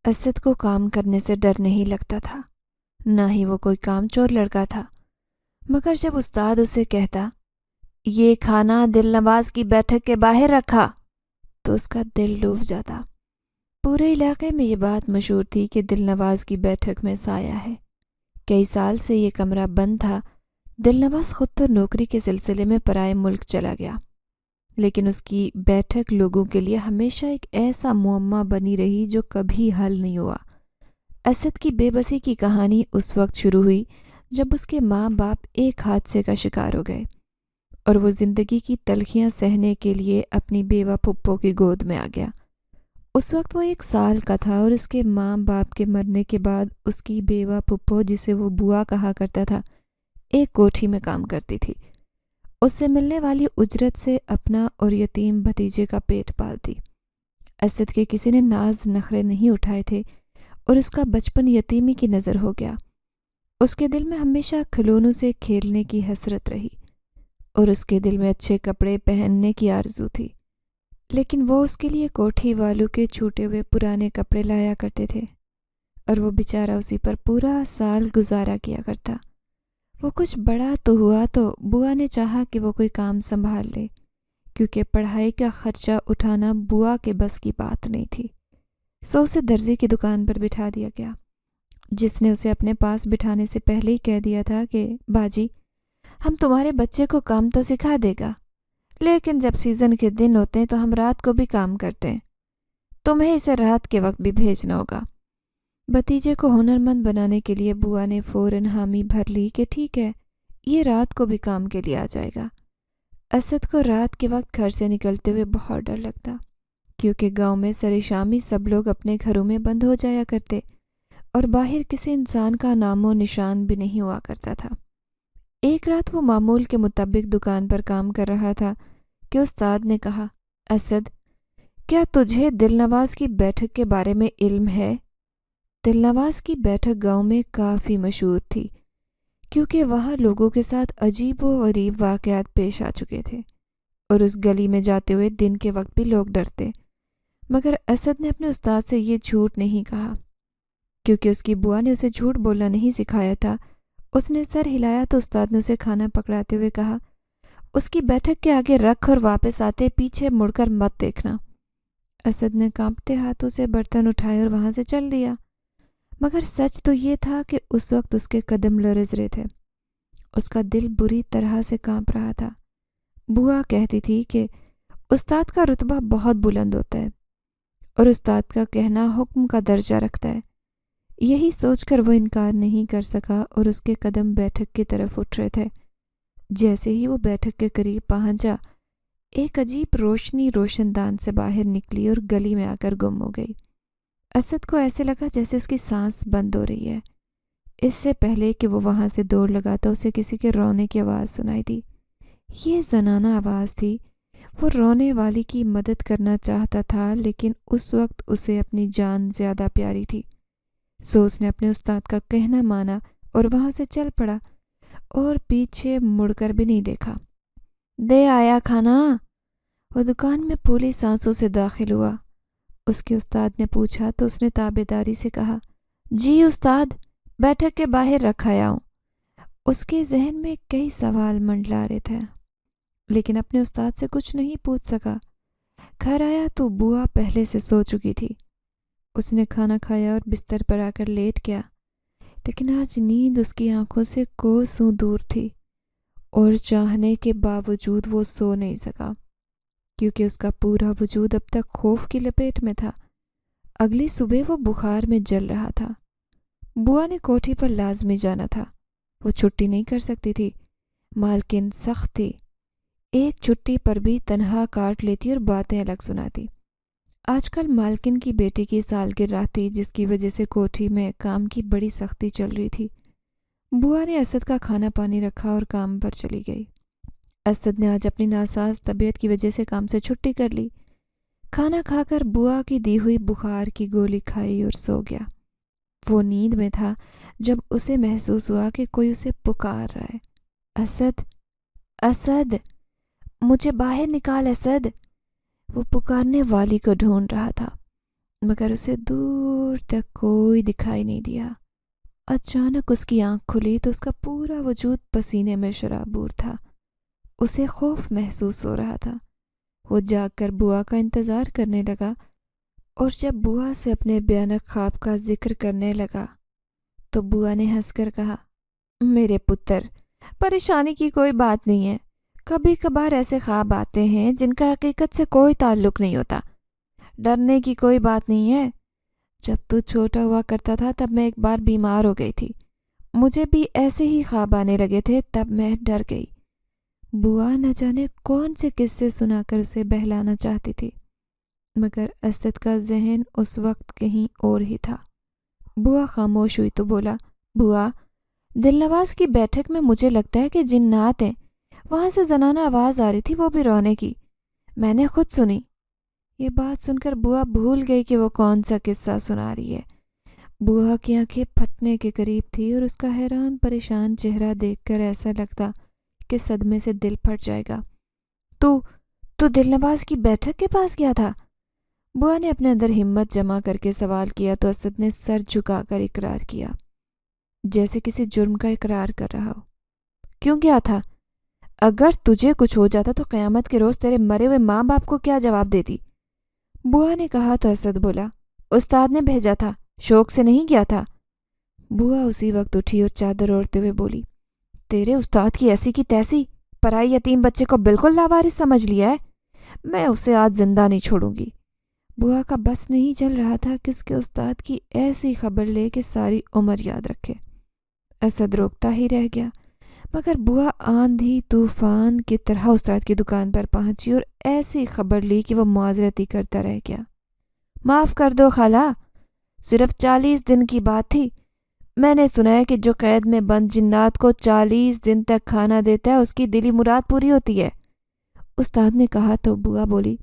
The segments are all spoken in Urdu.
اسد کو کام کرنے سے ڈر نہیں لگتا تھا، نہ ہی وہ کوئی کام چور لڑکا تھا، مگر جب استاد اسے کہتا یہ کھانا دل نواز کی بیٹھک کے باہر رکھا تو اس کا دل ڈوب جاتا۔ پورے علاقے میں یہ بات مشہور تھی کہ دل نواز کی بیٹھک میں سایہ ہے۔ کئی سال سے یہ کمرہ بند تھا۔ دل نواز خود تو نوکری کے سلسلے میں پرائے ملک چلا گیا، لیکن اس کی بیٹھک لوگوں کے لیے ہمیشہ ایک ایسا معمہ بنی رہی جو کبھی حل نہیں ہوا۔ اسد کی بے بسی کی کہانی اس وقت شروع ہوئی جب اس کے ماں باپ ایک حادثے کا شکار ہو گئے اور وہ زندگی کی تلخیاں سہنے کے لیے اپنی بیوہ پھپھو کی گود میں آ گیا۔ اس وقت وہ 1 سال کا تھا اور اس کے ماں باپ کے مرنے کے بعد اس کی بیوہ پھپھو، جسے وہ بوا کہا کرتا تھا، ایک کوٹھی میں کام کرتی تھی۔ اس سے ملنے والی اجرت سے اپنا اور یتیم بھتیجے کا پیٹ پالتی۔ اسد کے کسی نے ناز نخرے نہیں اٹھائے تھے اور اس کا بچپن یتیمی کی نظر ہو گیا۔ اس کے دل میں ہمیشہ کھلونوں سے کھیلنے کی حسرت رہی اور اس کے دل میں اچھے کپڑے پہننے کی آرزو تھی، لیکن وہ اس کے لیے کوٹھی والوں کے چھوٹے ہوئے پرانے کپڑے لایا کرتے تھے اور وہ بیچارہ اسی پر پورا سال گزارا کیا کرتا۔ وہ کچھ بڑا تو ہوا تو بوا نے چاہا کہ وہ کوئی کام سنبھال لے، کیونکہ پڑھائی کا خرچہ اٹھانا بوا کے بس کی بات نہیں تھی۔ سو اسے درزی کی دکان پر بٹھا دیا گیا، جس نے اسے اپنے پاس بٹھانے سے پہلے ہی کہہ دیا تھا کہ باجی، ہم تمہارے بچے کو کام تو سکھا دے گا، لیکن جب سیزن کے دن ہوتے ہیں تو ہم رات کو بھی کام کرتے ہیں، تمہیں اسے رات کے وقت بھی بھیجنا ہوگا۔ بھتیجے کو ہنرمند بنانے کے لیے بوا نے فوراً حامی بھر لی کہ ٹھیک ہے، یہ رات کو بھی کام کے لیے آ جائے گا۔ اسد کو رات کے وقت گھر سے نکلتے ہوئے بہت ڈر لگتا، کیونکہ گاؤں میں سر شامی سب لوگ اپنے گھروں میں بند ہو جایا کرتے اور باہر کسی انسان کا نام و نشان بھی نہیں ہوا کرتا تھا۔ ایک رات وہ معمول کے مطابق دکان پر کام کر رہا تھا کہ استاد نے کہا، اسد، کیا تجھے دل نواز کی بیٹھک کے بارے میں علم ہے؟ دل نواز کی بیٹھک گاؤں میں کافی مشہور تھی، کیونکہ وہاں لوگوں کے ساتھ عجیب و غریب واقعات پیش آ چکے تھے اور اس گلی میں جاتے ہوئے دن کے وقت بھی لوگ ڈرتے۔ مگر اسد نے اپنے استاد سے یہ جھوٹ نہیں کہا، کیونکہ اس کی بوا نے اسے جھوٹ بولنا نہیں سکھایا تھا۔ اس نے سر ہلایا تو استاد نے اسے کھانا پکڑاتے ہوئے کہا، اس کی بیٹھک کے آگے رکھ اور واپس آتے پیچھے مڑ کر مت دیکھنا۔ اسد نے کانپتے ہاتھوں سے برتن اٹھائے اور وہاں سے چل دیا، مگر سچ تو یہ تھا کہ اس وقت اس کے قدم لرز رہے تھے۔ اس کا دل بری طرح سے کانپ رہا تھا۔ بوا کہتی تھی کہ استاد کا رتبہ بہت بلند ہوتا ہے اور استاد کا کہنا حکم کا درجہ رکھتا ہے۔ یہی سوچ کر وہ انکار نہیں کر سکا اور اس کے قدم بیٹھک کی طرف اٹھ رہے تھے۔ جیسے ہی وہ بیٹھک کے قریب پہنچا، ایک عجیب روشنی روشن دان سے باہر نکلی اور گلی میں آ کر گم ہو گئی۔ اسد کو ایسے لگا جیسے اس کی سانس بند ہو رہی ہے۔ اس سے پہلے کہ وہ وہاں سے دوڑ لگاتا، اسے کسی کے رونے کی آواز سنائی دی۔ یہ زنانہ آواز تھی۔ وہ رونے والی کی مدد کرنا چاہتا تھا، لیکن اس وقت اسے اپنی جان زیادہ پیاری تھی۔ سو اس نے اپنے استاد کا کہنا مانا اور وہاں سے چل پڑا اور پیچھے مڑ کر بھی نہیں دیکھا۔ دے آیا کھانا؟ وہ دکان میں پھولی سانسوں سے داخل ہوا۔ اس کے استاد نے پوچھا تو اس نے تابعداری سے کہا، جی استاد، بیٹھک کے باہر رکھایا ہوں۔ اس کے ذہن میں کئی سوال منڈلا رہے تھے، لیکن اپنے استاد سے کچھ نہیں پوچھ سکا۔ گھر آیا تو بوا پہلے سے سو چکی تھی۔ اس نے کھانا کھایا اور بستر پر آ کر لیٹ گیا، لیکن آج نیند اس کی آنکھوں سے کوسوں دور تھی اور چاہنے کے باوجود وہ سو نہیں سکا، کیونکہ اس کا پورا وجود اب تک خوف کی لپیٹ میں تھا۔ اگلی صبح وہ بخار میں جل رہا تھا۔ بوا نے کوٹھی پر لازمی جانا تھا، وہ چھٹی نہیں کر سکتی تھی۔ مالکن سخت تھی، ایک چھٹی پر بھی تنہا کاٹ لیتی اور باتیں الگ سناتی۔ آج کل مالکن کی بیٹی کی سالگرہ تھی، جس کی وجہ سے کوٹھی میں کام کی بڑی سختی چل رہی تھی۔ بوا نے اسد کا کھانا پانی رکھا اور کام پر چلی گئی۔ اسد نے آج اپنی ناساز طبیعت کی وجہ سے کام سے چھٹی کر لی۔ کھانا کھا کر بوا کی دی ہوئی بخار کی گولی کھائی اور سو گیا۔ وہ نیند میں تھا جب اسے محسوس ہوا کہ کوئی اسے پکار رہا ہے، اسد، اسد، مجھے باہر نکال اسد۔ وہ پکارنے والی کو ڈھونڈ رہا تھا، مگر اسے دور دور تک کوئی دکھائی نہیں دیا۔ اچانک اس کی آنکھ کھلی تو اس کا پورا وجود پسینے میں شرابور تھا۔ اسے خوف محسوس ہو رہا تھا۔ وہ جاگ کر بوا کا انتظار کرنے لگا، اور جب بوا سے اپنے بھیانک خواب کا ذکر کرنے لگا تو بوا نے ہنس کر کہا، میرے پتر، پریشانی کی کوئی بات نہیں ہے۔ کبھی کبھار ایسے خواب آتے ہیں جن کا حقیقت سے کوئی تعلق نہیں ہوتا۔ ڈرنے کی کوئی بات نہیں ہے۔ جب تو چھوٹا ہوا کرتا تھا تب میں ایک بار بیمار ہو گئی تھی۔ مجھے بھی ایسے ہی خواب آنے لگے تھے، تب میں ڈر گئی۔ بوا نہ جانے کون سے قصے سنا کر اسے بہلانا چاہتی تھی، مگر اسد کا ذہن اس وقت کہیں اور ہی تھا۔ بوا خاموش ہوئی تو بولا، بوا، دل نواز کی بیٹھک میں مجھے لگتا ہے کہ جنات ہیں۔ وہاں سے زنانہ آواز آ رہی تھی، وہ بھی رونے کی۔ میں نے خود سنی۔ یہ بات سن کر بوا بھول گئی کہ وہ کون سا قصہ سنا رہی ہے۔ بوا کی آنکھیں پھٹنے کے قریب تھی اور اس کا حیران پریشان چہرہ دیکھ کر ایسا لگتا کہ صدمے سے دل پھٹ جائے گا۔ تو دل نواز کی بیٹھک کے پاس گیا تھا؟ بوا نے اپنے اندر ہمت جمع کر کے سوال کیا تو اسد نے سر جھکا کر اقرار کیا، جیسے کسی جرم کا اقرار کر رہا ہو۔ کیوں گیا تھا؟ اگر تجھے کچھ ہو جاتا تو قیامت کے روز تیرے مرے ہوئے ماں باپ کو کیا جواب دیتی؟ بوا نے کہا تو اسد بولا، استاد نے بھیجا تھا، شوق سے نہیں گیا تھا۔ بوا اسی وقت اٹھی اور چادر اوڑھتے ہوئے بولی، تیرے استاد کی ایسی کی تیسی، پرائی یتیم بچے کو بالکل لاوارث سمجھ لیا ہے۔ میں اسے آج زندہ نہیں چھوڑوں گی۔ بوا کا بس نہیں چل رہا تھا کہ اس کے استاد کی ایسی خبر لے کہ ساری عمر یاد رکھے۔ اسد روکتا ہی رہ گیا، مگر بوا آندھی طوفان کی طرح استاد کی دکان پر پہنچی اور ایسی خبر لی کہ وہ معذرت ہی کرتا رہ گیا۔ معاف کر دو خالہ، صرف 40 دن کی بات تھی۔ میں نے سنا ہے کہ جو قید میں بند جنات کو 40 دن تک کھانا دیتا ہے اس کی دلی مراد پوری ہوتی ہے۔ استاد نے کہا تو بوا بولی،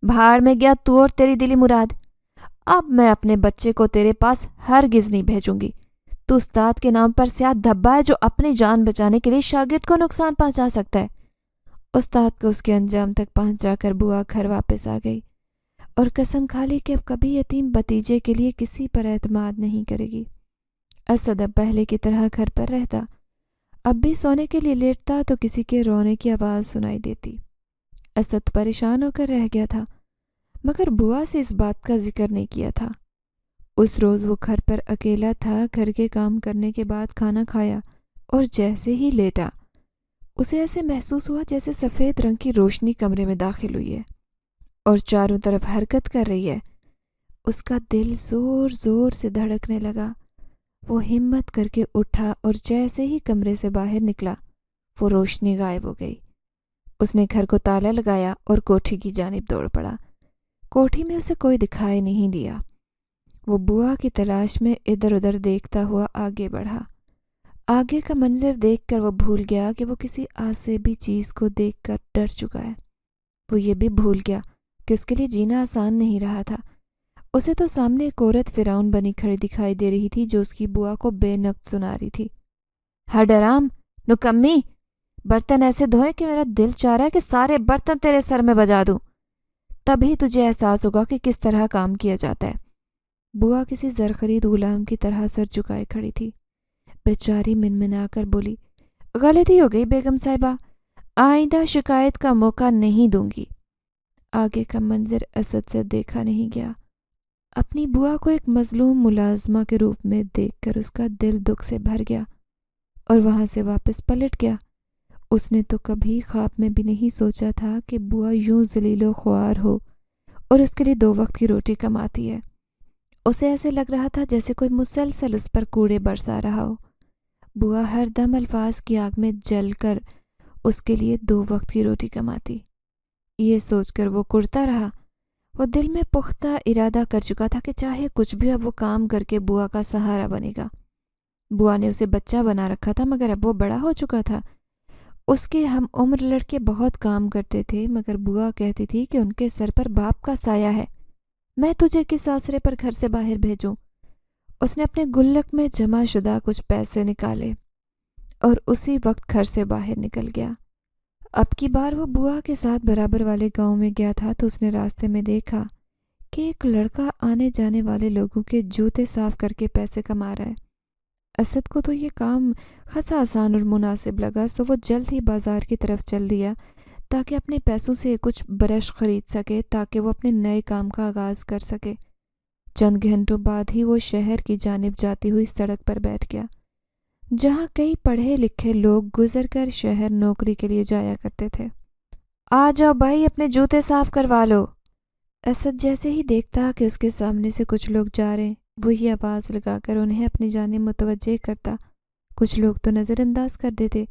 بھاڑ میں گیا تو اور تیری دلی مراد۔ اب میں اپنے بچے کو تیرے پاس ہرگز نہیں بھیجوں گی۔ تو استاد کے نام پر سیاہ دھبا ہے جو اپنی جان بچانے کے لیے شاگرد کو نقصان پہنچا سکتا ہے۔ استاد کو اس کے انجام تک پہنچا کر بوا گھر واپس آ گئی اور قسم کھا لی کہ اب کبھی یتیم بھتیجے کے لیے کسی پر اعتماد نہیں کرے گی۔ اسد اب پہلے کی طرح گھر پر رہتا، اب بھی سونے کے لیے لیٹتا تو کسی کے رونے کی آواز سنائی دیتی۔ اسد پریشان ہو کر رہ گیا تھا، مگر بوا سے اس بات کا ذکر نہیں کیا تھا۔ اس روز وہ گھر پر اکیلا تھا۔ گھر کے کام کرنے کے بعد کھانا کھایا اور جیسے ہی لیٹا اسے ایسے محسوس ہوا جیسے سفید رنگ کی روشنی کمرے میں داخل ہوئی ہے اور چاروں طرف حرکت کر رہی ہے۔ اس کا دل زور زور سے دھڑکنے لگا۔ وہ ہمت کر کے اٹھا اور جیسے ہی کمرے سے باہر نکلا وہ روشنی غائب ہو گئی۔ اس نے گھر کو تالا لگایا اور کوٹھی کی جانب دوڑ پڑا۔ کوٹھی میں اسے کوئی دکھائی نہیں دیا۔ وہ بوا کی تلاش میں ادھر ادھر دیکھتا ہوا آگے بڑھا۔ آگے کا منظر دیکھ کر وہ بھول گیا کہ وہ کسی آسیبی چیز کو دیکھ کر ڈر چکا ہے۔ وہ یہ بھی بھول گیا کہ اس کے لیے جینا آسان نہیں رہا تھا۔ اسے تو سامنے ایک عورت فرعون بنی کھڑی دکھائی دے رہی تھی جو اس کی بوا کو بے نقد سنا رہی تھی، ہڈرام، نکمی، برتن ایسے دھوئے کہ میرا دل چاہ رہا ہے کہ سارے برتن تیرے سر میں بجا دوں، تبھی تجھے احساس ہوگا کہ کس طرح کام کیا جاتا ہے۔ بوا کسی زرخرید غلام کی طرح سر جھکائے کھڑی تھی۔ بیچاری منمنا کر بولی، غلطی ہو گئی بیگم صاحبہ، آئندہ شکایت کا موقع نہیں دوں گی۔ آگے کا منظر اسد سے دیکھا نہیں گیا۔ اپنی بوا کو ایک مظلوم ملازمہ کے روپ میں دیکھ کر اس کا دل دکھ سے بھر گیا اور وہاں سے واپس پلٹ گیا۔ اس نے تو کبھی خواب میں بھی نہیں سوچا تھا کہ بوا یوں ذلیل و خوار ہو اور اس کے لیے 2 وقت کی روٹی کماتی ہے۔ اسے ایسے لگ رہا تھا جیسے کوئی مسلسل اس پر کوڑے برسا رہا ہو۔ بوا ہر دم الفاظ کی آگ میں جل کر اس کے لیے 2 وقت کی روٹی کماتی۔ یہ سوچ کر وہ کڑتا رہا۔ وہ دل میں پختہ ارادہ کر چکا تھا کہ چاہے کچھ بھی اب وہ کام کر کے بوا کا سہارا بنے گا۔ بوا نے اسے بچہ بنا رکھا تھا مگر اب وہ بڑا ہو چکا تھا۔ اس کے ہم عمر لڑکے بہت کام کرتے تھے مگر بوا کہتی تھی کہ ان کے سر پر باپ کا سایہ ہے، میں تجھے کس آسرے پر گھر سے باہر بھیجوں۔ اس نے اپنے گلک میں جمع شدہ کچھ پیسے نکالے اور اسی وقت گھر سے باہر نکل گیا۔ اب کی بار وہ بوا کے ساتھ برابر والے گاؤں میں گیا تھا تو اس نے راستے میں دیکھا کہ ایک لڑکا آنے جانے والے لوگوں کے جوتے صاف کر کے پیسے کما رہا ہے۔ اسد کو تو یہ کام خاصا آسان اور مناسب لگا، سو وہ جلد ہی بازار کی طرف چل دیا تاکہ اپنے پیسوں سے کچھ برش خرید سکے تاکہ وہ اپنے نئے کام کا آغاز کر سکے۔ چند گھنٹوں بعد ہی وہ شہر کی جانب جاتی ہوئی سڑک پر بیٹھ گیا، جہاں کئی پڑھے لکھے لوگ گزر کر شہر نوکری کے لیے جایا کرتے تھے۔ آ جاؤ بھائی، اپنے جوتے صاف کروا لو۔ اسد جیسے ہی دیکھتا کہ اس کے سامنے سے کچھ لوگ جا رہے، وہی آواز لگا کر انہیں اپنی جانب متوجہ کرتا۔ کچھ لوگ تو نظر انداز کر دیتے،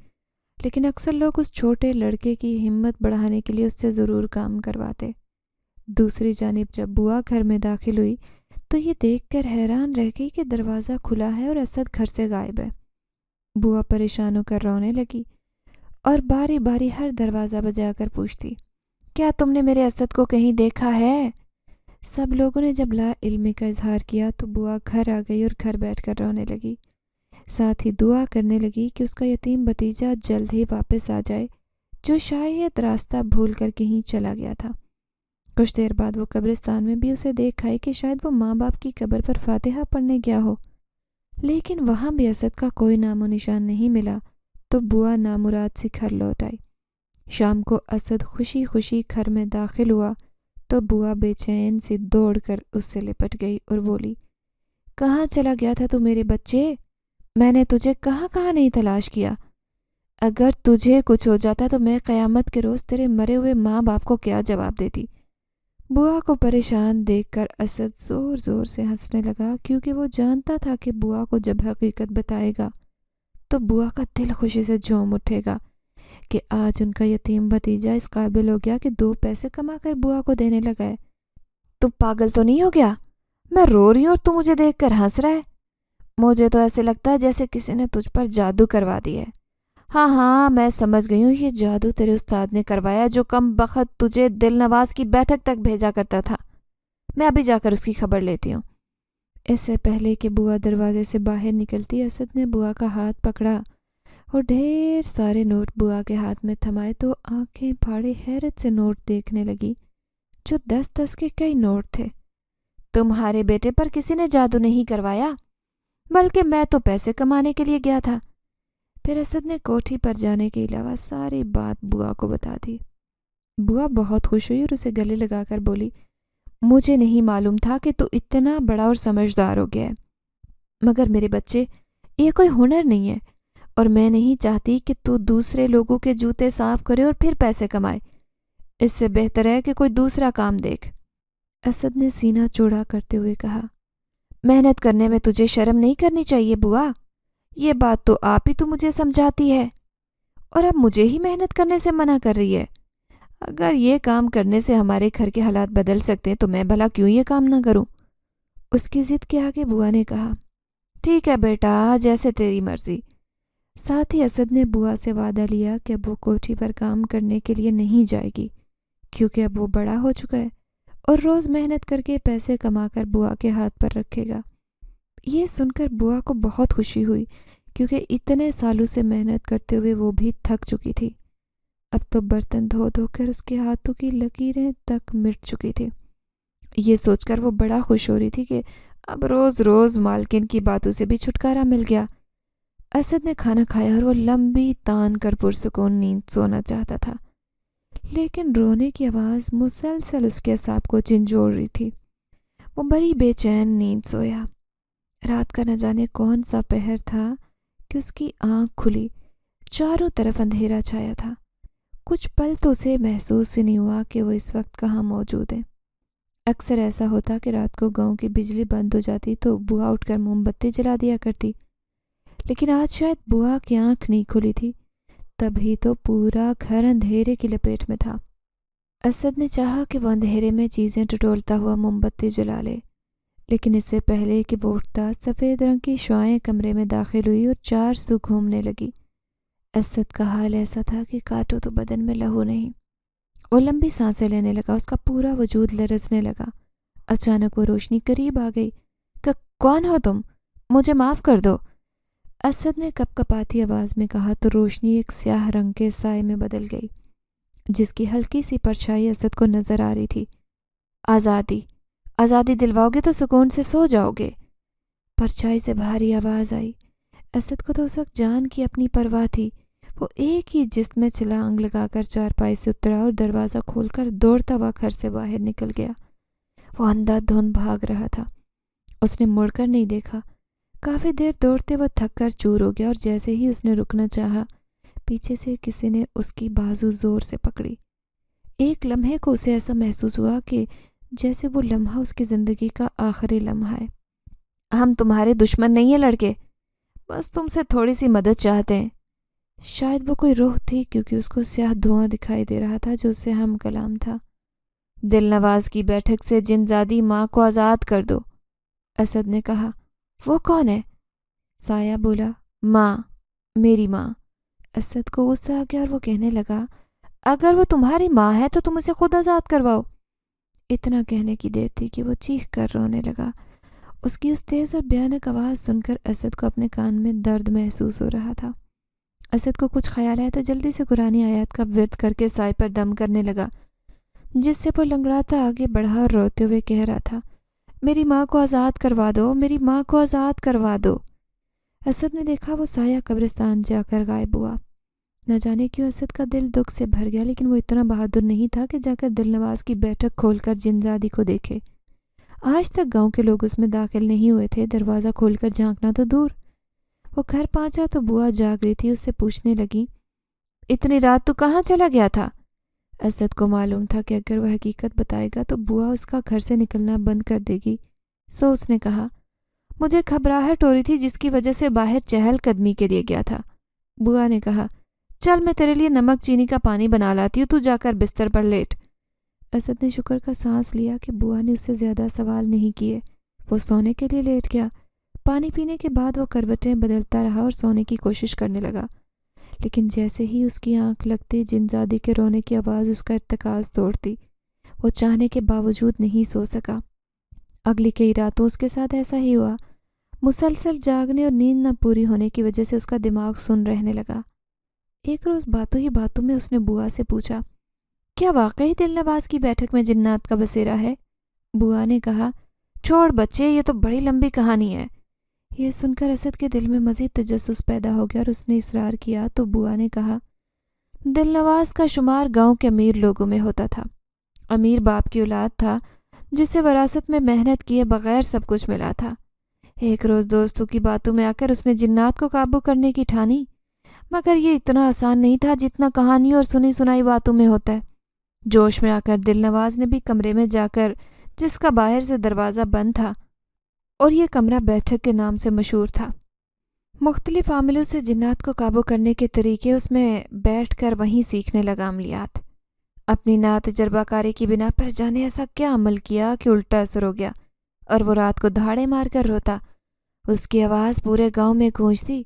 لیکن اکثر لوگ اس چھوٹے لڑکے کی ہمت بڑھانے کے لیے اس سے ضرور کام کرواتے۔ دوسری جانب جب بوا گھر میں داخل ہوئی تو یہ دیکھ کر حیران رہ گئی کہ دروازہ کھلا ہے اور اسد گھر سے غائب ہے۔ بوا پریشان ہو کر رونے لگی اور باری باری ہر دروازہ بجا کر پوچھتی، کیا تم نے میرے اسد کو کہیں دیکھا ہے؟ سب لوگوں نے جب لا علمی کا اظہار کیا تو بوا گھر آ گئی اور گھر بیٹھ کر رونے لگی، ساتھ ہی دعا کرنے لگی کہ اس کا یتیم بھتیجا جلد ہی واپس آ جائے، جو شاید راستہ بھول کر کہیں چلا گیا تھا۔ کچھ دیر بعد وہ قبرستان میں بھی اسے دیکھ آئی کہ شاید وہ ماں باپ کی قبر پر فاتحہ پڑھنے گیا ہو، لیکن وہاں بھی اسد کا کوئی نام و نشان نہیں ملا، تو بوا نامراد سی گھر لوٹ آئی۔ شام کو اسد خوشی خوشی گھر میں داخل ہوا تو بوا بے چین سی دوڑ کر اس سے لپٹ گئی اور بولی، کہاں چلا گیا تھا تو میرے بچے؟ میں نے تجھے کہاں کہاں نہیں تلاش کیا۔ اگر تجھے کچھ ہو جاتا تو میں قیامت کے روز تیرے مرے ہوئے ماں باپ کو کیا جواب دیتی۔ بوا کو پریشان دیکھ کر اسد زور زور سے ہنسنے لگا، کیونکہ وہ جانتا تھا کہ بوا کو جب حقیقت بتائے گا تو بوا کا دل خوشی سے جھوم اٹھے گا کہ آج ان کا یتیم بھتیجا اس قابل ہو گیا کہ 2 پیسے کما کر بوا کو دینے لگا ہے۔ تو پاگل تو نہیں ہو گیا؟ میں رو رہی ہوں اور تو مجھے دیکھ کر ہنس رہا ہے۔ مجھے تو ایسے لگتا ہے جیسے کسی نے تجھ پر جادو کروا دیا ہے۔ ہاں ہاں، میں سمجھ گئی ہوں، یہ جادو تیرے استاد نے کروایا جو کم بخت تجھے دل نواز کی بیٹھک تک بھیجا کرتا تھا۔ میں ابھی جا کر اس کی خبر لیتی ہوں۔ اس سے پہلے کہ بوا دروازے سے باہر نکلتی، اسد نے بوا کا ہاتھ پکڑا اور ڈھیر سارے نوٹ بوا کے ہاتھ میں تھمائے تو آنکھیں پھاڑے حیرت سے نوٹ دیکھنے لگی، جو 10 کے کئی نوٹ تھے۔ تمہارے بیٹے پر کسی نے جادو نہیں کروایا، بلکہ میں تو پیسے کمانے کے لیے گیا تھا۔ پھر اسد نے کوٹھی پر جانے کے علاوہ ساری بات بوا کو بتا دی۔ بوا بہت خوش ہوئی اور اسے گلے لگا کر بولی، مجھے نہیں معلوم تھا کہ تو اتنا بڑا اور سمجھدار ہو گیا ہے، مگر میرے بچے، یہ کوئی ہنر نہیں ہے اور میں نہیں چاہتی کہ تو دوسرے لوگوں کے جوتے صاف کرے اور پھر پیسے کمائے۔ اس سے بہتر ہے کہ کوئی دوسرا کام دیکھ۔ اسد نے سینہ چوڑا کرتے ہوئے کہا، محنت کرنے میں تجھے شرم نہیں کرنی چاہیے بوا، یہ بات تو آپ ہی تو مجھے سمجھاتی ہے اور اب مجھے ہی محنت کرنے سے منع کر رہی ہے۔ اگر یہ کام کرنے سے ہمارے گھر کے حالات بدل سکتے ہیں تو میں بھلا کیوں یہ کام نہ کروں؟ اس کی ضد کے آگے بوا نے کہا، ٹھیک ہے بیٹا، جیسے تیری مرضی۔ ساتھ ہی اسد نے بوا سے وعدہ لیا کہ اب وہ کوٹھی پر کام کرنے کے لیے نہیں جائے گی، کیونکہ اب وہ بڑا ہو چکا ہے اور روز محنت کر کے پیسے کما کر بوا کے ہاتھ پر رکھے گا۔ یہ سن کر بوا کو بہت خوشی ہوئی، کیونکہ اتنے سالوں سے محنت کرتے ہوئے وہ بھی تھک چکی تھی۔ اب تو برتن دھو دھو کر اس کے ہاتھوں کی لکیریں تک مٹ چکی تھی۔ یہ سوچ کر وہ بڑا خوش ہو رہی تھی کہ اب روز روز مالکن کی باتوں سے بھی چھٹکارا مل گیا۔ اسد نے کھانا کھایا اور وہ لمبی تان کر پرسکون نیند سونا چاہتا تھا، لیکن رونے کی آواز مسلسل اس کے اعصاب کو جھنجھوڑ رہی تھی۔ وہ بڑی بے چین نیند سویا۔ رات کا نہ جانے کون سا پہر تھا کہ اس کی آنکھ کھلی، چاروں طرف اندھیرا چھایا تھا۔ کچھ پل تو اسے محسوس ہی نہیں ہوا کہ وہ اس وقت کہاں موجود ہے۔ اکثر ایسا ہوتا کہ رات کو گاؤں کی بجلی بند ہو جاتی تو بوا اٹھ کر موم بتی جلا دیا کرتی، لیکن آج شاید بوا کی آنکھ نہیں کھلی تھی، تبھی تو پورا گھر اندھیرے کی لپیٹ میں تھا۔ اسد نے چاہا کہ وہ اندھیرے میں چیزیں ٹٹولتا ہوا موم بتی جلا لے، لیکن اس سے پہلے کہ وہ اٹھتا، سفید رنگ کی شعاعیں کمرے میں داخل ہوئی اور 4 سو گھومنے لگی۔ اسد کا حال ایسا تھا کہ کاٹو تو بدن میں لہو نہیں۔ وہ لمبی سانسیں لینے لگا، اس کا پورا وجود لرزنے لگا۔ اچانک وہ روشنی قریب آ گئی۔ کون ہو تم؟ مجھے معاف کر دو، اسد نے کپ کپاتی آواز میں کہا تو روشنی ایک سیاہ رنگ کے سائے میں بدل گئی، جس کی ہلکی سی پرچھائی اسد کو نظر آ رہی تھی۔ آزادی، آزادی دلواؤگے تو سکون سے سو جاؤگے۔ پرچھائی سے بھاری آواز آئی۔ اسد کو تو اس وقت جان کی اپنی پرواہ تھی۔ وہ ایک ہی جست میں چھلانگ لگا کر چارپائی سے اترا اور دروازہ کھول کر دوڑتا ہوا گھر سے باہر نکل گیا۔ وہ اندھا دھند بھاگ رہا تھا۔ اس نے مڑ کر نہیں دیکھا۔ کافی دیر دوڑتے وہ تھک کر چور ہو گیا اور جیسے ہی اس نے رکنا چاہا، پیچھے سے کسی نے اس کی بازو زور سے پکڑی۔ ایک لمحے کو اسے ایسا محسوس ہوا کہ جیسے وہ لمحہ اس کی زندگی کا آخری لمحہ ہے۔ ہم تمہارے دشمن نہیں ہیں لڑکے، بس تم سے تھوڑی سی مدد چاہتے ہیں۔ شاید وہ کوئی روح تھی، کیونکہ اس کو سیاہ دھواں دکھائی دے رہا تھا جو اس سے ہم کلام تھا۔ دل نواز کی بیٹھک سے جن زادی ماں کو آزاد کر دو، اسد نے کہا۔ وہ کون ہے؟ سایہ بولا۔ ماں، میری ماں۔ اسد کو غصہ آ گیا اور وہ کہنے لگا، اگر وہ تمہاری ماں ہے تو تم اسے خود آزاد کرواؤ۔ اتنا کہنے کی دیر تھی کہ وہ چیخ کر رونے لگا۔ اس کی اس تیز اور بھیانک آواز سن کر اسد کو اپنے کان میں درد محسوس ہو رہا تھا۔ اسد کو کچھ خیال آیا تو جلدی سے قرآنی آیات کا ورد کر کے سائے پر دم کرنے لگا، جس سے وہ لنگڑاتا آگے بڑھا اور روتے ہوئے کہہ رہا تھا، میری ماں کو آزاد کروا دو، میری ماں کو آزاد کروا دو۔ اسد نے دیکھا وہ سایہ قبرستان جا کر غائب ہوا۔ نہ جانے کیوں اسد کا دل دکھ سے بھر گیا، لیکن وہ اتنا بہادر نہیں تھا کہ جا کر دل نواز کی بیٹھک کھول کر جنزادی کو دیکھے۔ آج تک گاؤں کے لوگ اس میں داخل نہیں ہوئے تھے۔ دروازہ کھول کر جھانکنا تو دور۔ وہ گھر پہنچا تو بوا جاگ رہی تھی۔ اس سے پوچھنے لگی، اتنی رات تو کہاں چلا گیا تھا؟ اسد کو معلوم تھا کہ اگر وہ حقیقت بتائے گا تو بوا اس کا گھر سے نکلنا بند کر دے گی، سو اس نے کہا، مجھے گھبراہٹ ہو رہی تھی جس کی وجہ سے باہر چہل قدمی کے لیے گیا تھا۔ بوا نے کہا، چل میں تیرے لیے نمک چینی کا پانی بنا لاتی ہوں، تو جا کر بستر پر لیٹ۔ اسد نے شکر کا سانس لیا کہ بوا نے اس سے زیادہ سوال نہیں کیے۔ وہ سونے کے لیے لیٹ گیا۔ پانی پینے کے بعد وہ کروٹیں بدلتا رہا اور سونے کی کوشش کرنے لگا، لیکن جیسے ہی اس کی آنکھ لگتی جنزادی کے رونے کی آواز اس کا ارتکاز توڑتی۔ وہ چاہنے کے باوجود نہیں سو سکا۔ اگلی کئی راتوں اس کے ساتھ ایسا ہی ہوا۔ مسلسل جاگنے اور نیند نہ پوری ہونے کی وجہ سے اس کا دماغ سن رہنے لگا۔ ایک روز باتوں ہی باتوں میں اس نے بوا سے پوچھا، کیا واقعی دل نواز کی بیٹھک میں جنات کا بسیرا ہے؟ بوا نے کہا، چھوڑ بچے، یہ تو بڑی لمبی کہانی ہے۔ یہ سن کر اسد کے دل میں مزید تجسس پیدا ہو گیا اور اس نے اصرار کیا تو بوا نے کہا، دل نواز کا شمار گاؤں کے امیر لوگوں میں ہوتا تھا۔ امیر باپ کی اولاد تھا جسے وراثت میں محنت کیے بغیر سب کچھ ملا تھا۔ ایک روز دوستوں کی باتوں میں آ کر اس نے جنات کو قابو کرنے کی ٹھانی، مگر یہ اتنا آسان نہیں تھا جتنا کہانیوں اور سنی سنائی باتوں میں ہوتا ہے۔ جوش میں آ کر دل نواز نے بھی کمرے میں جا کر، جس کا باہر سے دروازہ بند تھا اور یہ کمرہ بیٹھک کے نام سے مشہور تھا، مختلف عاملوں سے جنات کو قابو کرنے کے طریقے اس میں بیٹھ کر وہیں سیکھنے لگا عملیات۔ اپنی نا تجربہ کاری کی بنا پر جانے ایسا کیا عمل کیا کہ الٹا اثر ہو گیا اور وہ رات کو دھاڑے مار کر روتا۔ اس کی آواز پورے گاؤں میں گونجتی۔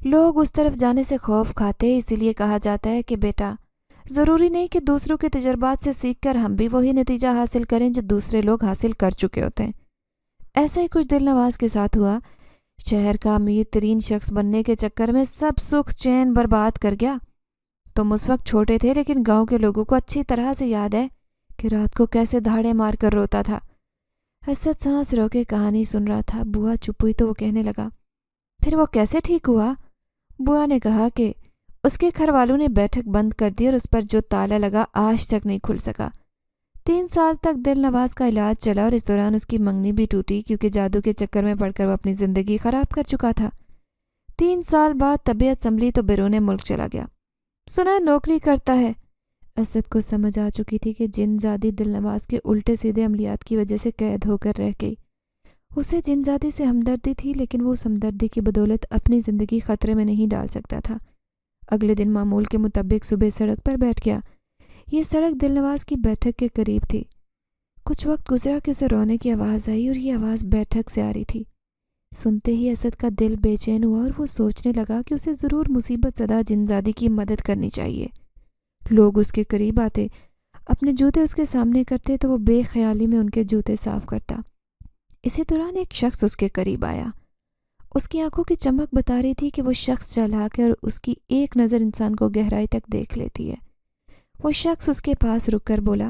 لوگ اس طرف جانے سے خوف کھاتے، اسی لیے کہا جاتا ہے کہ بیٹا، ضروری نہیں کہ دوسروں کے تجربات سے سیکھ کر ہم بھی وہی نتیجہ حاصل کریں جو دوسرے لوگ حاصل کر چکے ہوتے ہیں۔ ایسا ہی کچھ دل نواز کے ساتھ ہوا۔ شہر کا امیر ترین شخص بننے کے چکر میں سب سکھ چین برباد کر گیا۔ تم اس وقت چھوٹے تھے، لیکن گاؤں کے لوگوں کو اچھی طرح سے یاد ہے کہ رات کو کیسے دھاڑے مار کر روتا تھا۔ اسد سانس رو کے کہانی سن رہا تھا۔ بوا چپ ہوئی تو وہ کہنے لگا، پھر وہ کیسے ٹھیک ہوا؟ بوا نے کہا کہ اس کے گھر والوں نے بیٹھک بند کر دی اور اس پر جو تالا لگا آج تک نہیں کھل سکا۔ 3 سال تک دل نواز کا علاج چلا اور اس دوران اس کی منگنی بھی ٹوٹی، کیونکہ جادو کے چکر میں پڑ کر وہ اپنی زندگی خراب کر چکا تھا۔ 3 سال بعد طبیعت سنبھلی تو بیرون ملک چلا گیا، سنا ہے نوکری کرتا ہے۔ اسد کو سمجھ آ چکی تھی کہ جن زادی دل نواز کے الٹے سیدھے عملیات کی وجہ سے قید ہو کر رہ گئی۔ اسے جن زادی سے ہمدردی تھی، لیکن وہ اس ہمدردی کی بدولت اپنی زندگی خطرے میں نہیں ڈال سکتا تھا۔ اگلے دن معمول کے مطابق صبح سڑک پر بیٹھ گیا۔ یہ سڑک دل نواز کی بیٹھک کے قریب تھی۔ کچھ وقت گزرا کہ اسے رونے کی آواز آئی اور یہ آواز بیٹھک سے آ رہی تھی۔ سنتے ہی اسد کا دل بے چین ہوا اور وہ سوچنے لگا کہ اسے ضرور مصیبت زدہ جنزادی کی مدد کرنی چاہیے۔ لوگ اس کے قریب آتے، اپنے جوتے اس کے سامنے کرتے تو وہ بے خیالی میں ان کے جوتے صاف کرتا۔ اسی دوران ایک شخص اس کے قریب آیا۔ اس کی آنکھوں کی چمک بتا رہی تھی کہ وہ شخص چالاک ہے اور اس کی ایک نظر انسان کو گہرائی تک دیکھ لیتی ہے۔ وہ شخص اس کے پاس رک کر بولا،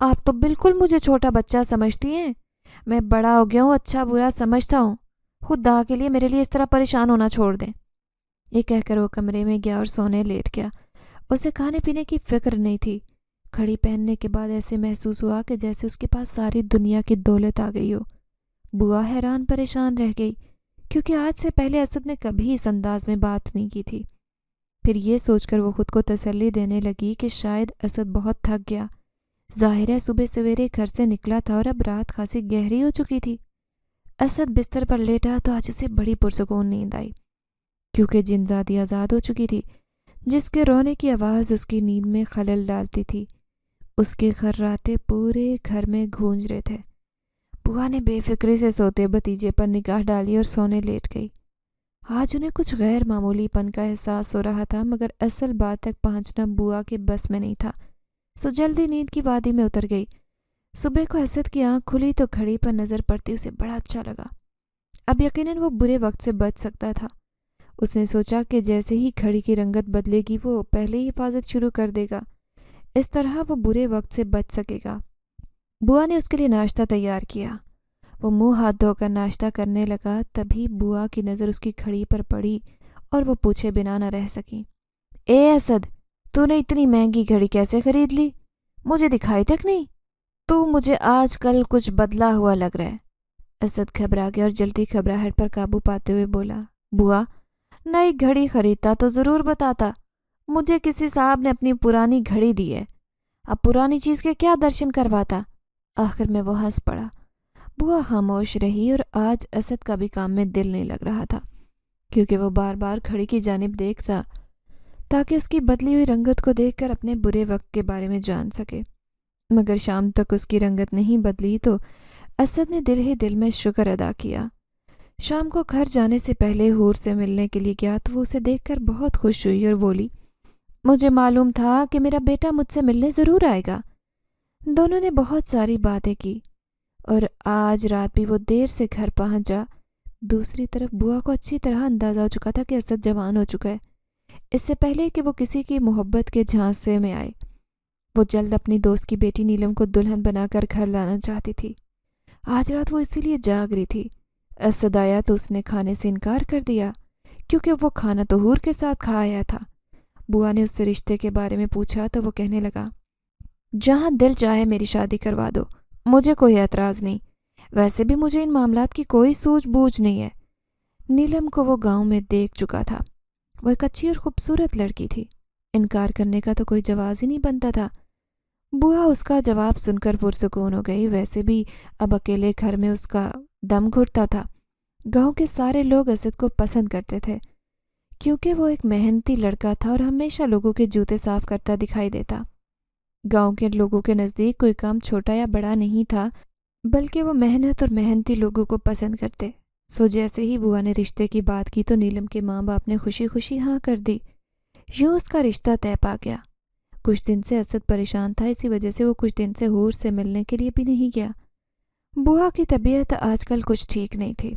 آپ تو بالکل مجھے چھوٹا بچہ سمجھتی ہیں. میں بڑا ہو گیا ہوں، اچھا برا سمجھتا ہوں. خدا کے لیے میرے لیے اس طرح پریشان ہونا چھوڑ دیں. یہ کہہ کر وہ کمرے میں گیا اور سونے لیٹ گیا. اسے کھانے پینے کی فکر نہیں تھی. گھڑی پہننے کے بعد ایسے محسوس ہوا کہ جیسے اس کے پاس ساری دنیا کی دولت آ گئی ہو. بوا حیران پریشان رہ گئی کیونکہ آج سے پہلے اسد نے کبھی اس انداز میں بات نہیں کی تھی. پھر یہ سوچ کر وہ خود کو تسلی دینے لگی کہ شاید اسد بہت تھک گیا. ظاہر ہے صبح سویرے گھر سے نکلا تھا اور اب رات خاصی گہری ہو چکی تھی. اسد بستر پر لیٹا تو آج اسے بڑی پرسکون نیند آئی کیونکہ جنزادی آزاد ہو چکی تھی جس کے رونے کی آواز اس کی نیند میں خلل ڈالتی تھی. اس کے خراٹے پورے گھر میں گونج رہے تھے. بوا نے بے فکری سے سوتے بھتیجے پر نگاہ ڈالی اور سونے لیٹ گئی. آج انہیں کچھ غیر معمولی پن کا احساس ہو رہا تھا مگر اصل بات تک پہنچنا بوا کے بس میں نہیں تھا. سو جلدی نیند کی وادی میں اتر گئی. صبح کو اسد کی آنکھ کھلی تو گھڑی پر نظر پڑتی اسے بڑا اچھا لگا. اب یقیناً وہ برے وقت سے بچ سکتا تھا. اس نے سوچا کہ جیسے ہی گھڑی کی رنگت بدلے گی وہ پہلے ہی حفاظت شروع کر دے گا. اس طرح وہ برے وقت سے بچ سکے گا. بوا نے اس کے لیے ناشتہ تیار کیا. وہ منہ ہاتھ دھو کر ناشتہ کرنے لگا. تبھی بوا کی نظر اس کی گھڑی پر پڑی اور وہ پوچھے بنا نہ رہ سکی. اے اسد، تو نے اتنی مہنگی گھڑی کیسے خرید لی؟ مجھے دکھائی تک نہیں. تو مجھے آج کل کچھ بدلا ہوا لگ رہا ہے. اسد گھبرا گیا اور جلدی گھبراہٹ پر قابو پاتے ہوئے بولا، بوا نئی گھڑی خریدتا تو ضرور بتاتا. مجھے کسی صاحب نے اپنی پرانی گھڑی دی ہے. اب پرانی چیز کے کیا درشن کرواتا. آخر میں وہ ہنس پڑا. بوا خاموش رہی اور آج اسد کا بھی کام میں دل نہیں لگ رہا تھا کیونکہ وہ بار بار گھڑی کی جانب دیکھتا تاکہ اس کی بدلی ہوئی رنگت کو دیکھ کر اپنے برے وقت کے بارے میں جان سکے. مگر شام تک اس کی رنگت نہیں بدلی تو اسد نے دل ہی دل میں شکر ادا کیا. شام کو گھر جانے سے پہلے حور سے ملنے کے لیے گیا تو وہ اسے دیکھ کر بہت خوش ہوئی اور بولی، مجھے معلوم تھا کہ میرا بیٹا مجھ سے ملنے ضرور آئے گا. دونوں نے بہت ساری باتیں کی اور آج رات بھی وہ دیر سے گھر پہنچا. دوسری طرف بوا کو اچھی طرح اندازہ ہو چکا تھا کہ اسد جوان ہو چکا ہے اس سے پہلے کہ وہ کسی کی محبت کے جھانسے میں آئے. وہ جلد اپنی دوست کی بیٹی نیلم کو دلہن بنا کر گھر لانا چاہتی تھی. آج رات وہ اسی لیے جاگ رہی تھی. اسد آیا تو اس نے کھانے سے انکار کر دیا کیونکہ وہ کھانا تو حور کے ساتھ کھا آیا تھا. بوا نے اس سے رشتے کے بارے میں پوچھا تو وہ کہنے لگا، جہاں دل چاہے میری شادی کروا دو، مجھے کوئی اعتراض نہیں. ویسے بھی مجھے ان معاملات کی کوئی سوچ بوجھ نہیں ہے. نیلم کو وہ گاؤں میں دیکھ چکا تھا. وہ ایک اچھی اور خوبصورت لڑکی تھی. انکار کرنے کا تو کوئی جواز ہی نہیں بنتا تھا. بوا اس کا جواب سن کر پرسکون ہو گئی. ویسے بھی اب اکیلے گھر میں اس کا دم گھٹتا تھا. گاؤں کے سارے لوگ اسد کو پسند کرتے تھے کیونکہ وہ ایک محنتی لڑکا تھا اور ہمیشہ لوگوں کے جوتے صاف کرتا دکھائی دیتا. گاؤں کے لوگوں کے نزدیک کوئی کام چھوٹا یا بڑا نہیں تھا بلکہ وہ محنت اور محنتی لوگوں کو پسند کرتے. سو جیسے ہی بوا نے رشتے کی بات کی تو نیلم کے ماں باپ نے خوشی خوشی ہاں کر دی. یوں اس کا رشتہ طے پا گیا. کچھ دن سے اسد پریشان تھا، اسی وجہ سے وہ کچھ دن سے حور سے ملنے کے لیے بھی نہیں گیا. بوا کی طبیعت آج کل کچھ ٹھیک نہیں تھی.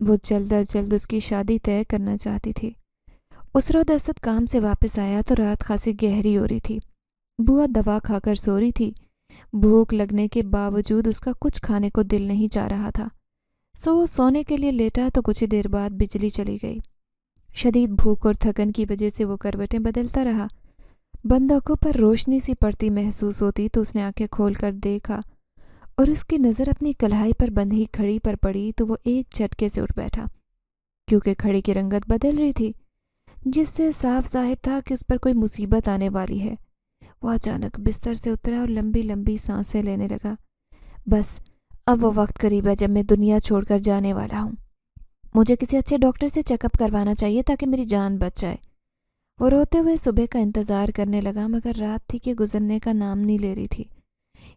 وہ جلد از جلد اس کی شادی طے کرنا چاہتی تھی. اس روز اسد کام سے واپس آیا تو رات خاصی گہری ہو رہی تھی. بوا دوا کھا کر سو رہی تھی. بھوک لگنے کے باوجود اس کا کچھ کھانے کو دل نہیں چاہ رہا تھا. سو وہ سونے کے لیے لیٹا تو کچھ ہی دیر بعد بجلی چلی گئی. شدید بھوک اور تھکن کی وجہ سے وہ کروٹیں بدلتا رہا. بند آنکھوں پر روشنی سی پڑتی محسوس ہوتی تو اس نے آنکھیں کھول کر دیکھا اور اس کی نظر اپنی کلائی پر بندھی گھڑی پر پڑی تو وہ ایک جھٹکے سے اٹھ بیٹھا کیونکہ گھڑی کی رنگت بدل رہی تھی جس سے صاف ظاہر تھا کہ اس پر کوئی مصیبت آنے والی ہے. وہ اچانک بستر سے اترا اور لمبی لمبی سانسیں لینے لگا. بس اب وہ وقت قریب ہے جب میں دنیا چھوڑ کر جانے والا ہوں. مجھے کسی اچھے ڈاکٹر سے چیک اپ کروانا چاہیے تاکہ میری جان بچ جائے. وہ روتے ہوئے صبح کا انتظار کرنے لگا مگر رات تھی کہ گزرنے کا نام نہیں لے رہی تھی.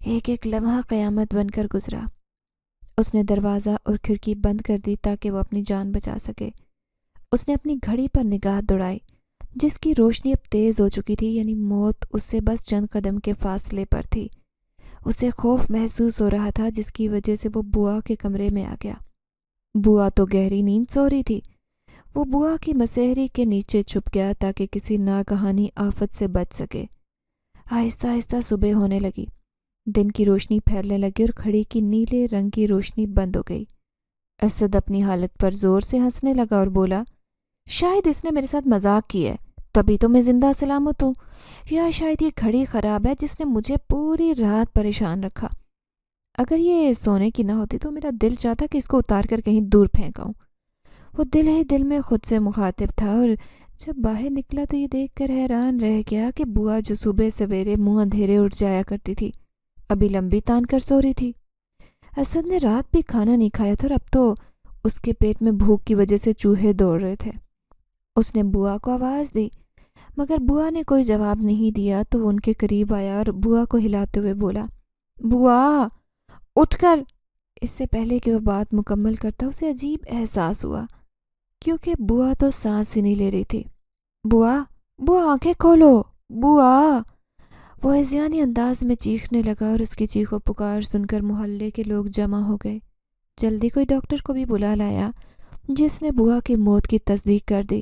ایک ایک لمحہ قیامت بن کر گزرا. اس نے دروازہ اور کھڑکی بند کر دی تاکہ وہ اپنی جان بچا سکے. اس نے اپنی گھڑی پر نگاہ دوڑائی جس کی روشنی اب تیز ہو چکی تھی، یعنی موت اس سے بس چند قدم کے فاصلے پر تھی. اسے خوف محسوس ہو رہا تھا جس کی وجہ سے وہ بوا کے کمرے میں آ گیا. بوا تو گہری نیند سو رہی تھی. وہ بوا کی مسہری کے نیچے چھپ گیا تاکہ کسی ناگہانی آفت سے بچ سکے. آہستہ آہستہ صبح ہونے لگی. دن کی روشنی پھیلنے لگی اور کھڑی کی نیلے رنگ کی روشنی بند ہو گئی۔ اسد اپنی حالت پر زور سے ہنسنے لگا اور بولا، شاید اس نے میرے ساتھ مذاق کی ہے، تبھی تو میں زندہ سلامت ہوں، یا شاید یہ گھڑی خراب ہے جس نے مجھے پوری رات پریشان رکھا۔ اگر یہ سونے کی نہ ہوتی تو میرا دل چاہتا کہ اس کو اتار کر کہیں دور پھینکاؤں۔ وہ دل ہی دل میں خود سے مخاطب تھا، اور جب باہر نکلا تو یہ دیکھ کر حیران رہ گیا کہ بوا جو صبح سویرے منہ اندھیرے اٹھ جایا کرتی تھی، ابھی لمبی تان کر سو رہی تھی۔ اسد نے رات بھی کھانا نہیں کھایا تھا اور اب تو اس کے پیٹ میں بھوک کی وجہ سے چوہے دوڑ رہے تھے۔ اس نے بوا کو آواز دی، مگر بوا نے کوئی جواب نہیں دیا تو وہ ان کے قریب آیا اور بوا کو ہلاتے ہوئے بولا، بوا اٹھ کر۔ اس سے پہلے کہ وہ بات مکمل کرتا اسے عجیب احساس ہوا، کیونکہ بوا تو سانس ہی نہیں لے رہی تھی۔ بوا، بوا آنکھیں کھولو، بوا۔ وہ ہذیانی انداز میں چیخنے لگا اور اس کی چیخ و پکار سن کر محلے کے لوگ جمع ہو گئے۔ جلدی کوئی ڈاکٹر کو بھی بلا لایا جس نے بوا کی موت کی تصدیق کر دی،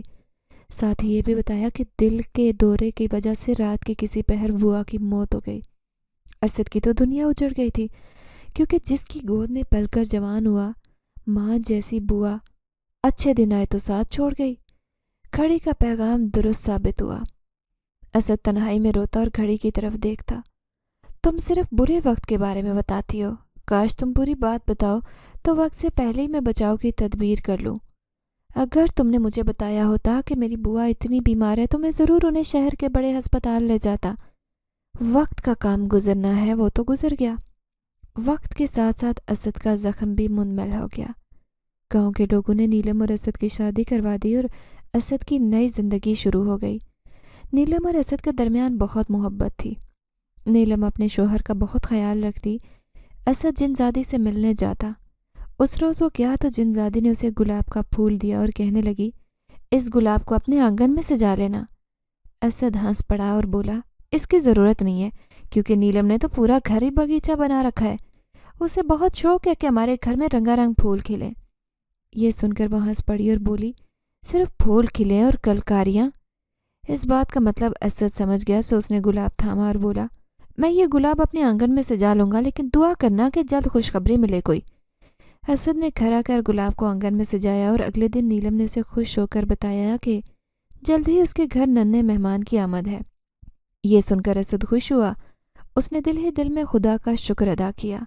ساتھ ہی یہ بھی بتایا کہ دل کے دورے کی وجہ سے رات کے کسی پہر بوا کی موت ہو گئی۔ اسد کی تو دنیا اجڑ گئی تھی، کیونکہ جس کی گود میں پل کر جوان ہوا، ماں جیسی بوا اچھے دن آئے تو ساتھ چھوڑ گئی۔ گھڑی کا پیغام درست ثابت ہوا۔ اسد تنہائی میں روتا اور گھڑی کی طرف دیکھتا۔ تم صرف برے وقت کے بارے میں بتاتی ہو، کاش تم پوری بات بتاؤ تو وقت سے پہلے ہی میں بچاؤ کی تدبیر کر لوں۔ اگر تم نے مجھے بتایا ہوتا کہ میری بوا اتنی بیمار ہے تو میں ضرور انہیں شہر کے بڑے ہسپتال لے جاتا۔ وقت کا کام گزرنا ہے، وہ تو گزر گیا۔ وقت کے ساتھ ساتھ اسد کا زخم بھی منمل ہو گیا۔ گاؤں کے لوگوں نے نیلم اور اسد کی شادی کروا دی اور اسد کی نئی زندگی شروع ہو گئی۔ نیلم اور اسد کے درمیان بہت محبت تھی۔ نیلم اپنے شوہر کا بہت خیال رکھتی۔ اسد جن زادی سے ملنے جاتا، اس روز وہ گیا تو جن زادی نے اسے گلاب کا پھول دیا اور کہنے لگی، اس گلاب کو اپنے آنگن میں سجا لینا۔ اسد ہنس پڑا اور بولا، اس کی ضرورت نہیں ہے، کیونکہ نیلم نے تو پورا گھر ہی باغیچہ بنا رکھا ہے، اسے بہت شوق ہے کہ ہمارے گھر میں رنگا رنگ پھول کھلیں۔ یہ سن کر وہ ہنس پڑی اور بولی، صرف پھول کھلیں اور کلکاریاں؟ اس بات کا مطلب اسد سمجھ گیا، سو اس نے گلاب تھاما اور بولا، میں یہ گلاب اپنے آنگن میں سجا لوں گا، لیکن دعا کرنا کہ جلد خوشخبری ملے کوئی۔ اسد نے کھرا کر گلاب کو آنگن میں سجایا اور اگلے دن نیلم نے اسے خوش ہو کر بتایا کہ جلد ہی اس کے گھر ننھے مہمان کی آمد ہے۔ یہ سن کر اسد خوش ہوا، اس نے دل ہی دل میں خدا کا شکر ادا کیا۔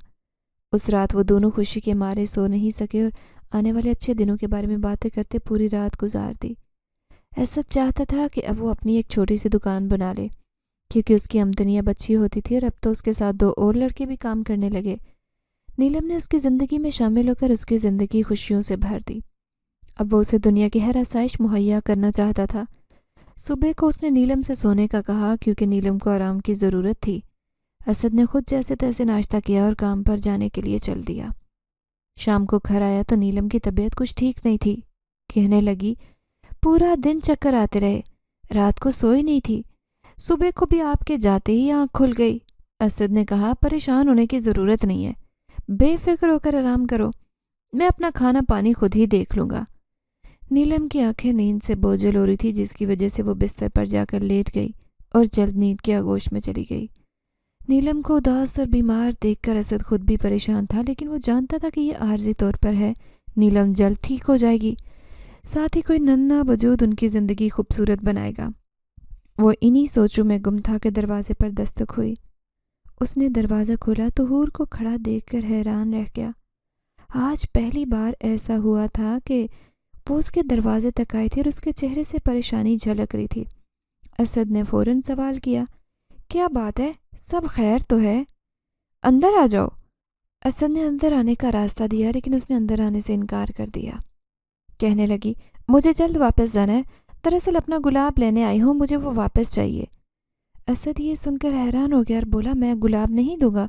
اس رات وہ دونوں خوشی کے مارے سو نہیں سکے اور آنے والے اچھے دنوں کے بارے میں باتیں کرتے پوری رات گزار دی۔ اسد چاہتا تھا کہ اب وہ اپنی ایک چھوٹی سی دکان بنا لے، کیونکہ اس کی آمدنی اب اچھی ہوتی تھی اور اب تو اس کے ساتھ 2 اور لڑکے بھی کام کرنے لگے۔ نیلم نے اس کی زندگی میں شامل ہو کر اس کی زندگی خوشیوں سے بھر دی۔ اب وہ اسے دنیا کی ہر آسائش مہیا کرنا چاہتا تھا۔ صبح کو اس نے نیلم سے سونے کا کہا، کیونکہ نیلم کو آرام کی ضرورت تھی۔ اسد نے خود جیسے تیسے ناشتہ کیا اور کام پر جانے کے لیے چل دیا۔ شام کو گھر آیا تو نیلم کی طبیعت کچھ ٹھیک نہیں تھی۔ کہنے لگی، پورا دن چکر آتے رہے، رات کو سوئی نہیں تھی، صبح کو بھی آپ کے جاتے ہی آنکھ کھل گئی۔ اسد نے کہا، پریشان ہونے کی ضرورت نہیں ہے، بے فکر ہو کر آرام کرو، میں اپنا کھانا پانی خود ہی دیکھ لوں گا۔ نیلم کی آنکھیں نیند سے بوجھل ہو رہی تھی، جس کی وجہ سے وہ بستر پر جا کر لیٹ گئی اور جلد نیند کے آغوش میں چلی گئی۔ نیلم کو اداس اور بیمار دیکھ کر اسد خود بھی پریشان تھا، لیکن وہ جانتا تھا کہ یہ عارضی طور پر ہے، نیلم جلد ٹھیک ہو جائے گی، ساتھ ہی کوئی ننھا وجود ان کی زندگی خوبصورت بنائے گا۔ وہ انہی سوچوں میں گم تھا کہ دروازے پر دستک ہوئی۔ اس نے دروازہ کھولا تو حور کو کھڑا دیکھ کر حیران رہ گیا۔ آج پہلی بار ایسا ہوا تھا کہ وہ اس کے دروازے تک آئی تھی اور اس کے چہرے سے پریشانی جھلک رہی تھی۔ اسد نے فوراً سوال کیا، کیا بات ہے، سب خیر تو ہے؟ اندر آ جاؤ۔ اسد نے اندر آنے کا راستہ دیا، لیکن اس نے اندر آنے سے انکار کر دیا۔ کہنے لگی، مجھے جلد واپس جانا ہے، دراصل اپنا گلاب لینے آئی ہوں، مجھے وہ واپس چاہیے۔ اسد یہ سن کر حیران ہو گیا اور بولا، میں گلاب نہیں دوں گا،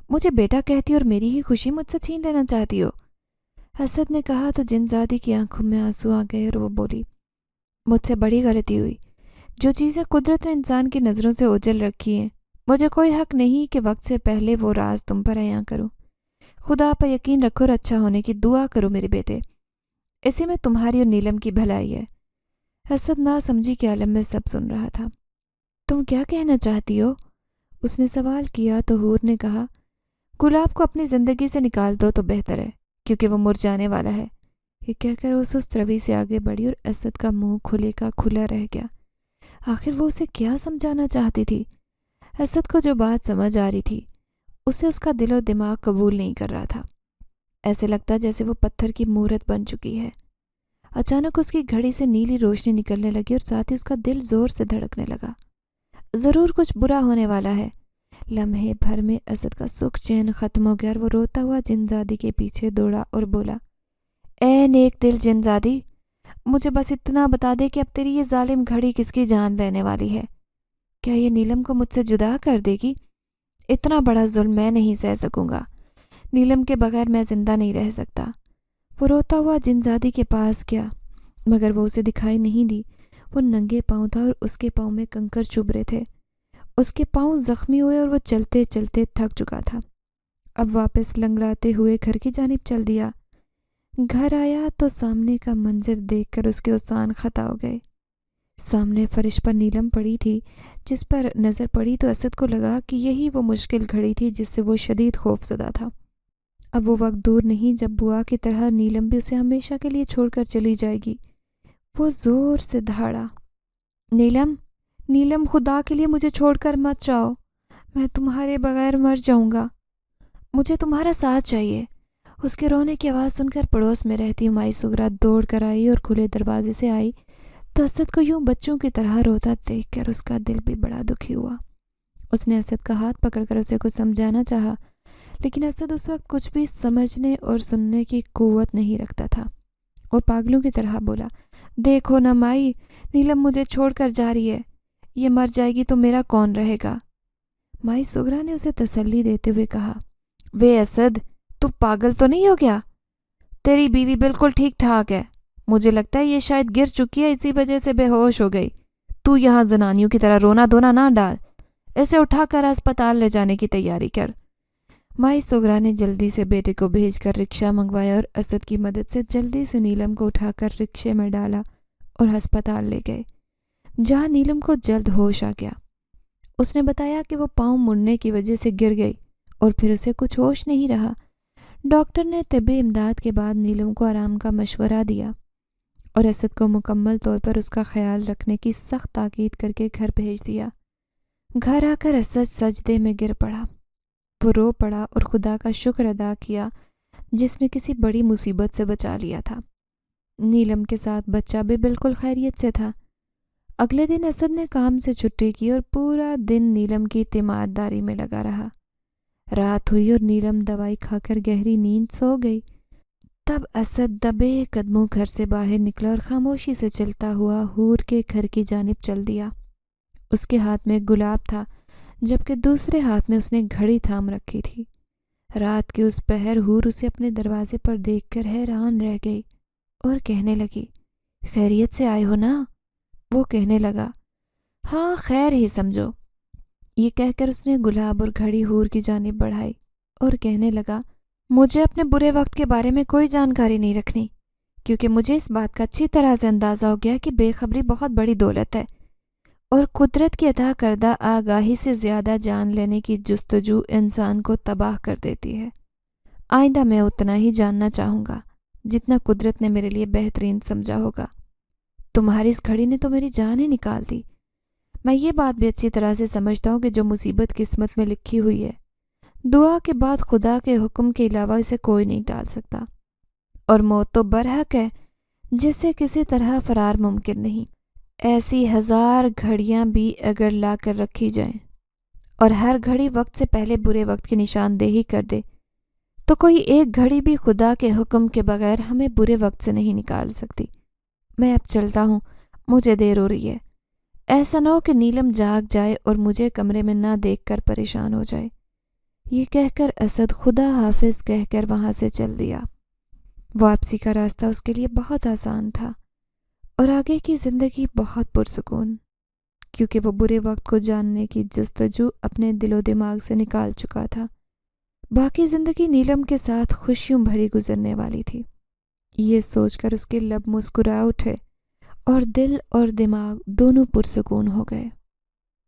مجھے بیٹا کہتی اور میری ہی خوشی مجھ سے چھین لینا چاہتی ہو۔ اسد نے کہا تو جن زادی کی آنکھوں میں آنسو آ گئے اور وہ بولی، مجھ سے بڑی غلطی ہوئی، جو چیزیں قدرت نے انسان کی نظروں سے اوجھل رکھی ہیں، مجھے کوئی حق نہیں کہ وقت سے پہلے وہ راز تم پر عیاں کروں۔ خدا پر یقین رکھو اور اچھا ہونے کی دعا کرو میرے بیٹے، اسی میں تمہاری اور نیلم کی بھلائی ہے۔ اسد نہ سمجھی کے عالم میں سب سن رہا تھا۔ تم کیا کہنا چاہتی ہو؟ اس نے سوال کیا تو حور نے کہا، گلاب کو اپنی زندگی سے نکال دو تو بہتر ہے، کیونکہ وہ مرجھانے والا ہے۔ یہ کہہ کر وہ سست روی سے آگے بڑھی اور اسد کا منہ کھلے کا کھلا رہ گیا۔ آخر وہ اسے کیا سمجھانا چاہتی تھی؟ اسد کو جو بات سمجھ آ رہی تھی اسے اس کا دل و دماغ قبول نہیں کر رہا تھا۔ ایسے لگتا جیسے وہ پتھر کی مورت بن چکی ہے۔ اچانک اس کی گھڑی سے نیلی روشنی نکلنے لگی اور ساتھ ہی اس کا دل زور سے دھڑکنے لگا۔ ضرور کچھ برا ہونے والا ہے۔ لمحے بھر میں اسد کا سکھ چین ختم ہو گیا اور وہ روتا ہوا جنزادی کے پیچھے دوڑا اور بولا، اے نیک دل جنزادی، مجھے بس اتنا بتا دے کہ اب تیری یہ ظالم گھڑی کس کی جان لینے والی ہے؟ کیا یہ نیلم کو مجھ سے جدا کر دے گی؟ اتنا بڑا ظلم میں نہیں سہ سکوں گا۔ نیلم کے بغیر میں زندہ نہیں رہ سکتا۔ وہ روتا ہوا جنزادی کے پاس گیا، مگر وہ اسے دکھائی نہیں دی۔ وہ ننگے پاؤں تھا اور اس کے پاؤں میں کنکر چبھ رہے تھے۔ اس کے پاؤں زخمی ہوئے اور وہ چلتے چلتے تھک چکا تھا۔ اب واپس لنگڑاتے ہوئے گھر کی جانب چل دیا۔ گھر آیا تو سامنے کا منظر دیکھ کر اس کے اوسان خطا ہو گئے۔ سامنے فرش پر نیلم پڑی تھی، جس پر نظر پڑی تو اسد کو لگا کہ یہی وہ مشکل گھڑی تھی جس سے وہ شدید خوف زدہ تھا۔ اب وہ وقت دور نہیں جب بوا کی طرح نیلم بھی اسے ہمیشہ کے لیے چھوڑ کر چلی جائے گی۔ وہ زور سے دھاڑا، نیلم، نیلم، خدا کے لیے مجھے چھوڑ کر مت جاؤ، میں تمہارے بغیر مر جاؤں گا، مجھے تمہارا ساتھ چاہیے۔ اس کے رونے کی آواز سن کر پڑوس میں رہتی مائی سغرا دوڑ کر آئی اور کھلے دروازے سے آئی تو اسد کو یوں بچوں کی طرح روتا دیکھ کر اس کا دل بھی بڑا دکھی ہوا۔ اس نے اسد کا ہاتھ پکڑ کر اسے کچھ سمجھانا چاہا، لیکن اسد اس وقت کچھ بھی سمجھنے اور سننے کی قوت نہیں رکھتا تھا۔ وہ پاگلوں کی طرح بولا، دیکھو نا مائی، نیلم مجھے چھوڑ کر جا رہی ہے، یہ مر جائے گی تو میرا کون رہے گا؟ مائی سغرا نے اسے تسلی دیتے ہوئے کہا، وے اسد، تو پاگل تو نہیں ہو گیا؟ تیری بیوی بالکل ٹھیک ٹھاک ہے، مجھے لگتا ہے یہ شاید گر چکی ہے، اسی وجہ سے بے ہوش ہو گئی۔ تو یہاں زنانیوں کی طرح رونا دھونا نہ ڈال، اسے اٹھا کر اسپتال لے جانے کی تیاری کر۔ مائی سغرا نے جلدی سے بیٹے کو بھیج کر رکشہ منگوایا اور اسد کی مدد سے جلدی سے نیلم کو اٹھا کر رکشے میں ڈالا اور ہسپتال لے گئے، جہاں نیلم کو جلد ہوش آ گیا۔ اس نے بتایا کہ وہ پاؤں مڑنے کی وجہ سے گر گئی اور پھر اسے کچھ ہوش نہیں رہا۔ ڈاکٹر نے طبی امداد کے بعد نیلم کو آرام کا مشورہ دیا اور اسد کو مکمل طور پر اس کا خیال رکھنے کی سخت تاکید کر کے گھر بھیج دیا۔ گھر آ کر اسد سجدے میں گر پڑا۔ وہ رو پڑا اور خدا کا شکر ادا کیا جس نے کسی بڑی مصیبت سے بچا لیا تھا۔ نیلم کے ساتھ بچہ بھی بالکل خیریت سے تھا۔ اگلے دن اسد نے کام سے چھٹی کی اور پورا دن نیلم کی تیمارداری میں لگا رہا۔ رات ہوئی اور نیلم دوائی کھا کر گہری نیند سو گئی۔ تب اسد دبے قدموں گھر سے باہر نکلا اور خاموشی سے چلتا ہوا حور کے گھر کی جانب چل دیا۔ اس کے ہاتھ میں گلاب تھا، جبکہ دوسرے ہاتھ میں اس نے گھڑی تھام رکھی تھی۔ رات کے اس پہر حور اسے اپنے دروازے پر دیکھ کر حیران رہ گئی اور کہنے لگی، خیریت سے آئے ہو نا؟ وہ کہنے لگا، ہاں خیر ہی سمجھو۔ یہ کہہ کر اس نے گلاب اور گھڑی حور کی جانب بڑھائی اور کہنے لگا، مجھے اپنے برے وقت کے بارے میں کوئی جانکاری نہیں رکھنی، کیونکہ مجھے اس بات کا اچھی طرح سے اندازہ ہو گیا کہ بے خبری بہت بڑی دولت ہے اور قدرت کی عطا کردہ آگاہی سے زیادہ جان لینے کی جستجو انسان کو تباہ کر دیتی ہے۔ آئندہ میں اتنا ہی جاننا چاہوں گا جتنا قدرت نے میرے لیے بہترین سمجھا ہوگا۔ تمہاری اس گھڑی نے تو میری جان ہی نکال دی۔ میں یہ بات بھی اچھی طرح سے سمجھتا ہوں کہ جو مصیبت قسمت میں لکھی ہوئی ہے، دعا کے بعد خدا کے حکم کے علاوہ اسے کوئی نہیں ٹال سکتا، اور موت تو برحق ہے جس سے کسی طرح فرار ممکن نہیں۔ ایسی 1000 گھڑیاں بھی اگر لا کر رکھی جائیں اور ہر گھڑی وقت سے پہلے برے وقت کی نشاندہی کر دے تو کوئی ایک گھڑی بھی خدا کے حکم کے بغیر ہمیں برے وقت سے نہیں نکال سکتی۔ میں اب چلتا ہوں، مجھے دیر ہو رہی ہے۔ ایسا نہ ہو کہ نیلم جاگ جائے اور مجھے کمرے میں نہ دیکھ کر پریشان ہو جائے۔ یہ کہہ کر اسد خدا حافظ کہہ کر وہاں سے چل دیا۔ واپسی کا راستہ اس کے لیے بہت آسان تھا اور آگے کی زندگی بہت پرسکون، کیونکہ وہ برے وقت کو جاننے کی جستجو اپنے دل و دماغ سے نکال چکا تھا۔ باقی زندگی نیلم کے ساتھ خوشیوں بھری گزرنے والی تھی۔ یہ سوچ کر اس کے لب مسکرا اٹھے اور دل اور دماغ دونوں پرسکون ہو گئے۔